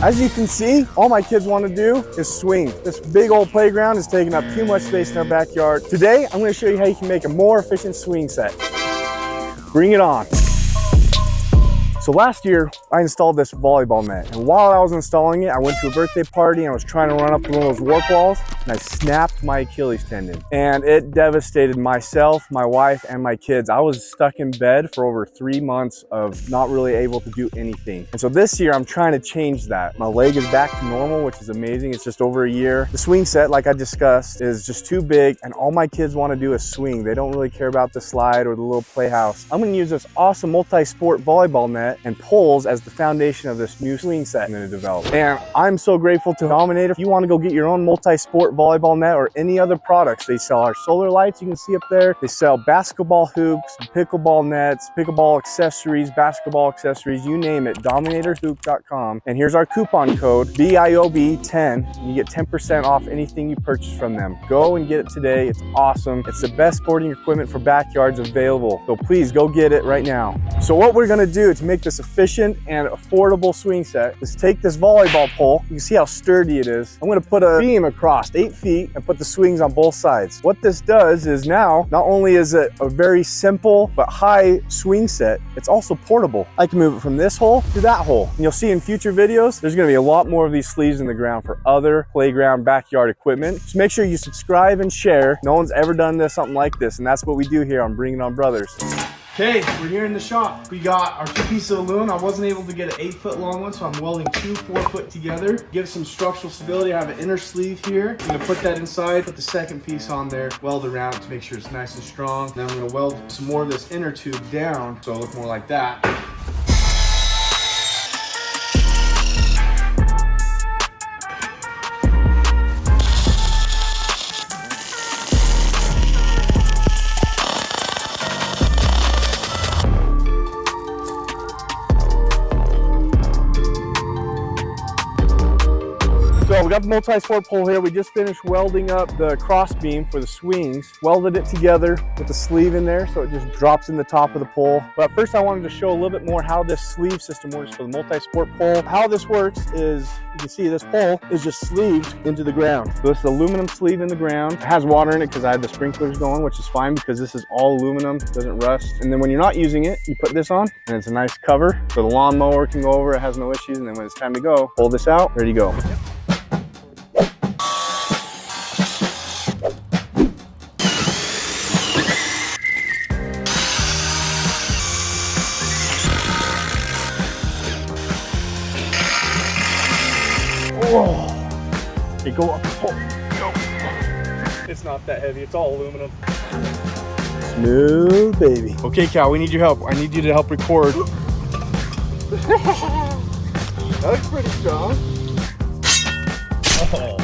As you can see, all my kids want to do is swing. This big old playground is taking up too much space in our backyard. Today, I'm going to show you how you can make a more efficient swing set. Bring it on. So last year, I installed this volleyball net, and while I was installing it, I went to a birthday party and I was trying to run up one of those warp walls, and I snapped my Achilles tendon. And it devastated myself, my wife, and my kids. I was stuck in bed for over 3 months of not really able to do anything. And so this year, I'm trying to change that. My leg is back to normal, which is amazing. It's just over a year. The swing set, like I discussed, is just too big, and all my kids want to do is swing. They don't really care about the slide or the little playhouse. I'm going to use this awesome multi-sport volleyball net and poles as the foundation of this new swing set I'm going to develop. And I'm so grateful to Dominator. If you want to go get your own multi-sport volleyball net or any other products, they sell our solar lights you can see up there. They sell basketball hoops, pickleball nets, pickleball accessories, basketball accessories, you name it, dominatorhoop.com. And here's our coupon code, BIOB10, and you get 10% off anything you purchase from them. Go and get it today. It's awesome. It's the best sporting equipment for backyards available. So please go get it right now. So what we're going to do to make this efficient and affordable swing set is take this volleyball pole. You can see how sturdy it is. I'm going to put a beam across 8 feet and put the swings on both sides. What this does is now, not only is it a very simple but high swing set, it's also portable. I can move it from this hole to that hole. And you'll see in future videos, there's going to be a lot more of these sleeves in the ground for other playground backyard equipment. Just make sure you subscribe and share. No one's ever done something like this, and that's what we do here on Bring It On Brothers. Okay, we're here in the shop. We got our 2 pieces of aluminum. I wasn't able to get an 8-foot long one, so I'm welding 2 4-foot together. Give some structural stability. I have an inner sleeve here. I'm gonna put that inside, put the second piece on there, weld around it to make sure it's nice and strong. Then I'm gonna weld some more of this inner tube down, so it'll look more like that. So we got the multi-sport pole here. We just finished welding up the cross beam for the swings, welded it together with the sleeve in there so it just drops in the top of the pole. But first I wanted to show a little bit more how this sleeve system works for the multi-sport pole. How this works is, you can see this pole is just sleeved into the ground. So this is aluminum sleeve in the ground. It has water in it because I had the sprinklers going, which is fine because this is all aluminum, it doesn't rust. And then when you're not using it, you put this on and it's a nice cover so the lawnmower can go over, it has no issues. And then when it's time to go, pull this out, ready to go. Whoa. Okay, go up. Oh, go. It's not that heavy. It's all aluminum. Smooth, baby. Okay, Cal, we need your help. I need you to help record. That looks pretty strong. Oh.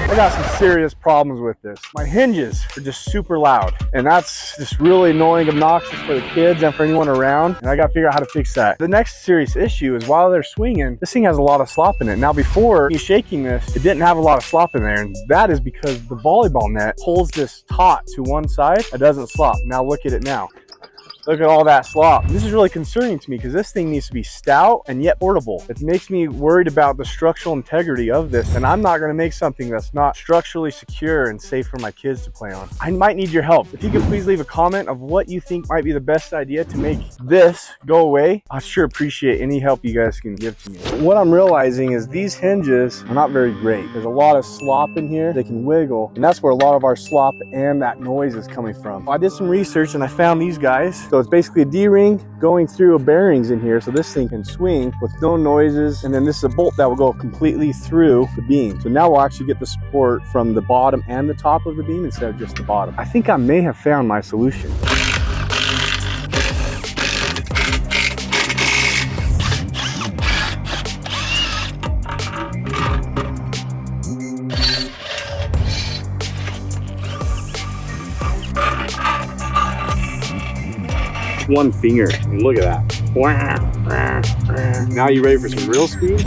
I got some serious problems with this. My hinges are just super loud, and that's just really annoying, obnoxious for the kids and for anyone around, and I gotta figure out how to fix that. The next serious issue is while they're swinging, this thing has a lot of slop in it. Now before me shaking this, it didn't have a lot of slop in there, and that is because the volleyball net pulls this taut to one side. It doesn't slop. Now look at it now. Look at all that slop. This is really concerning to me because this thing needs to be stout and yet portable. It makes me worried about the structural integrity of this, and I'm not going to make something that's not structurally secure and safe for my kids to play on. I might need your help. If you could please leave a comment of what you think might be the best idea to make this go away, I sure appreciate any help you guys can give to me. What I'm realizing is these hinges are not very great. There's a lot of slop in here. They can wiggle, and that's where a lot of our slop and that noise is coming from. I did some research and I found these guys. So it's basically a D-ring going through a bearings in here so this thing can swing with no noises, and then this is a bolt that will go completely through the beam. So now we'll actually get the support from the bottom and the top of the beam instead of just the bottom. I think I may have found my solution. One finger. Look at that. Wow. Now you ready for some real speed?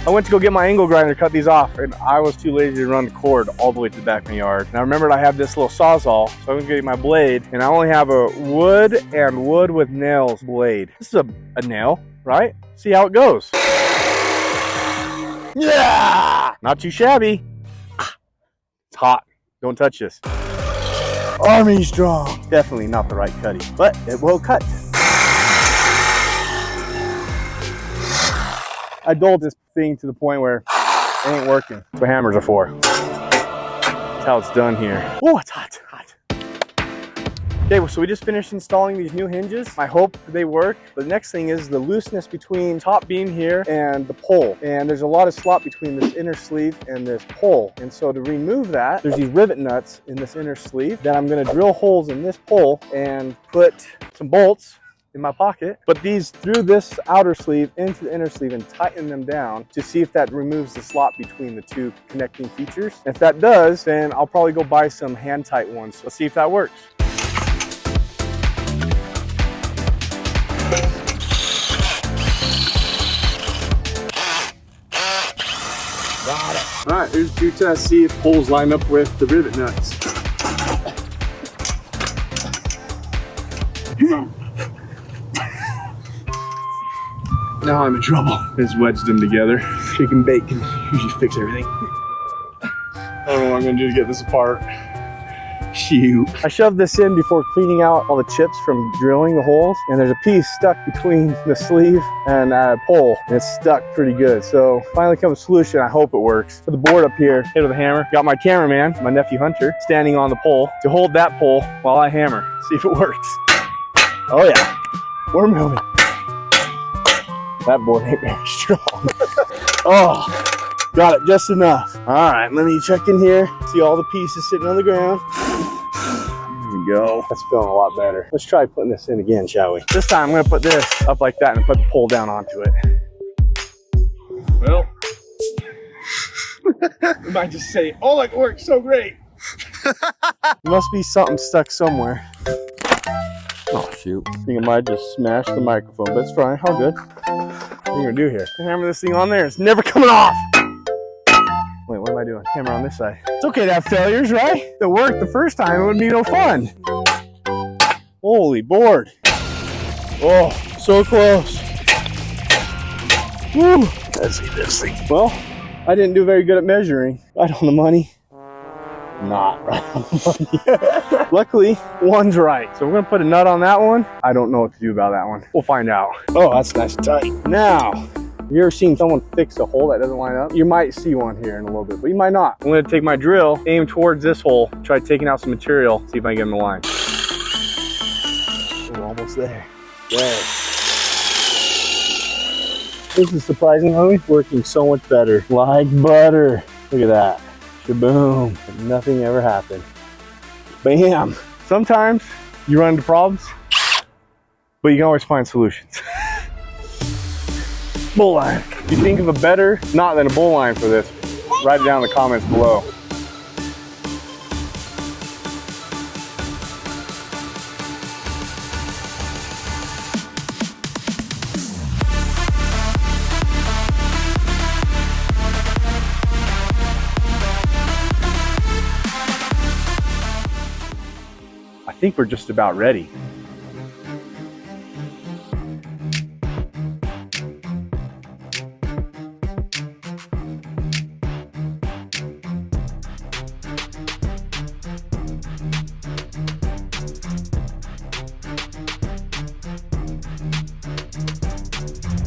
I went to go get my angle grinder to cut these off, and I was too lazy to run the cord all the way to the back of my yard. And I remembered I have this little Sawzall, so I went to get my blade, and I only have a wood and wood with nails blade. This is a nail, right? See how it goes. Yeah! Not too shabby. It's hot. Don't touch this. Army strong. Definitely not the right cutting, but it will cut. I dulled this thing to the point where it ain't working. That's what hammers are for. That's how it's done here. Oh, it's hot, hot. Okay, so we just finished installing these new hinges. I hope they work. The next thing is the looseness between top beam here and the pole. And there's a lot of slop between this inner sleeve and this pole. And so to remove that, there's these rivet nuts in this inner sleeve that I'm gonna drill holes in this pole and put some bolts in my pocket, but these through this outer sleeve into the inner sleeve and tighten them down to see if that removes the slot between the two connecting features. If that does, then I'll probably go buy some hand tight ones. Let's see if that works. Got it. All right, here's two tests. See if holes line up with the rivet nuts. Now I'm in trouble. Just wedged them together. Shake and bake can usually fix everything. I don't know what I'm gonna do to get this apart. Shoot. I shoved this in before cleaning out all the chips from drilling the holes, and there's a piece stuck between the sleeve and a pole, and it's stuck pretty good. So finally come a solution. I hope it works. Put the board up here, hit with a hammer. Got my cameraman, my nephew Hunter, standing on the pole to hold that pole while I hammer. See if it works. Oh yeah, we're moving. That board ain't very strong. Oh, got it just enough. All right, let me check in here. See all the pieces sitting on the ground. There we go. That's feeling a lot better. Let's try putting this in again, shall we? This time I'm gonna put this up like that and put the pole down onto it. Well, you might just say, oh, it works so great. Must be something stuck somewhere. Oh shoot, I think I might just smash the microphone, but it's fine, all good. What are you gonna do here? Hammer this thing on there, it's never coming off! Wait, what am I doing? Hammer on this side. It's okay to have failures, right? If it worked the first time, it wouldn't be no fun. Holy board. Oh, so close. Woo! Let's see this thing. Well, I didn't do very good at measuring. Right on the money. Not right on the money. Luckily, one's right. So we're gonna put a nut on that one. I don't know what to do about that one. We'll find out. Oh, that's nice and tight. Now, have you ever seen someone fix a hole that doesn't line up? You might see one here in a little bit, but you might not. I'm gonna take my drill, aim towards this hole, try taking out some material, see if I can get in the line. We're almost there. There. This is surprisingly working so much better. Like butter. Look at that. Shaboom. Nothing ever happened. Bam. Sometimes you run into problems, but you can always find solutions. Bull line. If you think of a better knot than a bull line for this, write it down in the comments below. I think we're just about ready.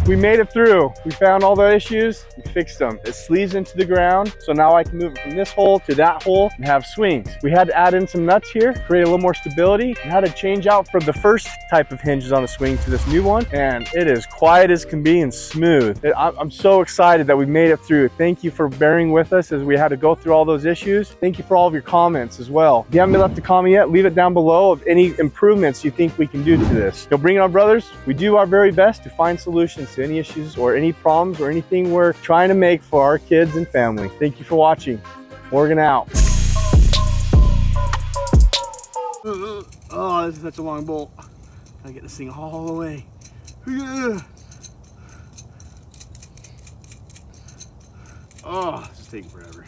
We made it through. We found all the issues, we fixed them. It sleeves into the ground, so now I can move it from this hole to that hole and have swings. We had to add in some nuts here, create a little more stability. We had to change out from the first type of hinges on the swing to this new one, and it is quiet as can be and smooth. I'm so excited that we made it through. Thank you for bearing with us as we had to go through all those issues. Thank you for all of your comments as well. If you haven't left a comment yet, leave it down below of any improvements you think we can do to this. So bring it on, brothers. We do our very best to find solutions response to any issues or any problems or anything we're trying to make for our kids and family. Thank you for watching. Morgan out. Oh, this is such a long bolt. Gotta get this thing all the way. Oh, this is taking forever.